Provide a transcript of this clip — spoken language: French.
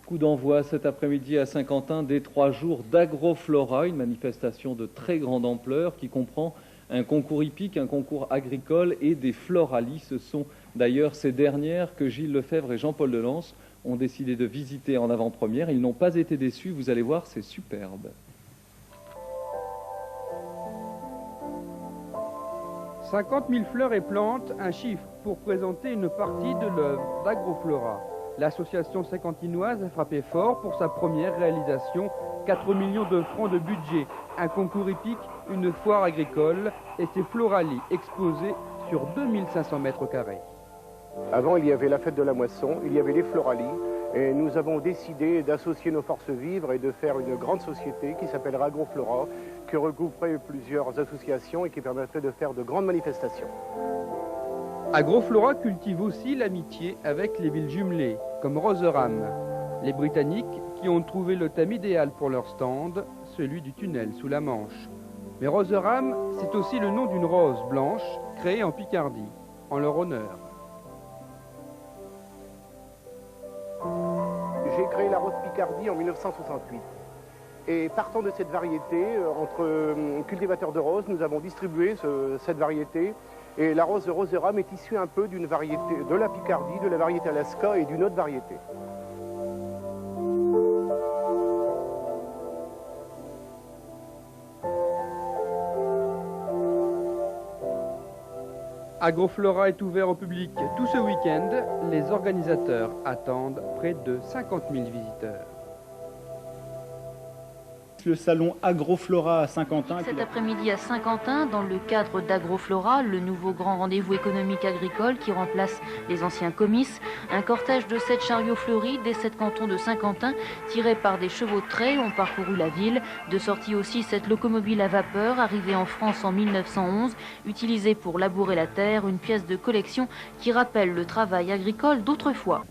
Coup d'envoi cet après-midi à Saint-Quentin des 3 jours d'Agroflora, une manifestation de très grande ampleur qui comprend un concours hippique, un concours agricole et des floralies. Ce sont d'ailleurs ces dernières que Gilles Lefebvre et Jean-Paul Delance ont décidé de visiter en avant-première. Ils n'ont pas été déçus, vous allez voir, c'est superbe. 50 000 fleurs et plantes, un chiffre pour présenter une partie de l'œuvre d'Agroflora. L'association saint-quentinoise a frappé fort pour sa première réalisation, 4 millions de francs de budget, un concours hippique, une foire agricole et ses floralies exposées sur 2500 mètres carrés. Avant, il y avait la fête de la moisson, il y avait les floralies, et nous avons décidé d'associer nos forces vives et de faire une grande société qui s'appellera Agroflora, qui regrouperait plusieurs associations et qui permettrait de faire de grandes manifestations. Agroflora cultive aussi l'amitié avec les villes jumelées, comme Rotheram. Les Britanniques qui ont trouvé le thème idéal pour leur stand, celui du tunnel sous la Manche. Mais Rotheram, c'est aussi le nom d'une rose blanche créée en Picardie, en leur honneur. J'ai créé la rose Picardie en 1968. Et partant de cette variété, entre cultivateurs de roses, nous avons distribué cette variété. Et la rose de Rotheram est issue un peu d'une variété de la Picardie, de la variété Alaska et d'une autre variété. Agroflora est ouvert au public tout ce week-end. Les organisateurs attendent près de 50 000 visiteurs. Le salon Agroflora à Saint-Quentin. Cet après-midi à Saint-Quentin, dans le cadre d'Agroflora, le nouveau grand rendez-vous économique agricole qui remplace les anciens comices, un cortège de 7 chariots fleuris des 7 cantons de Saint-Quentin, tirés par des chevaux de trait, ont parcouru la ville. De sortie aussi cette locomobile à vapeur, arrivée en France en 1911, utilisée pour labourer la terre, une pièce de collection qui rappelle le travail agricole d'autrefois.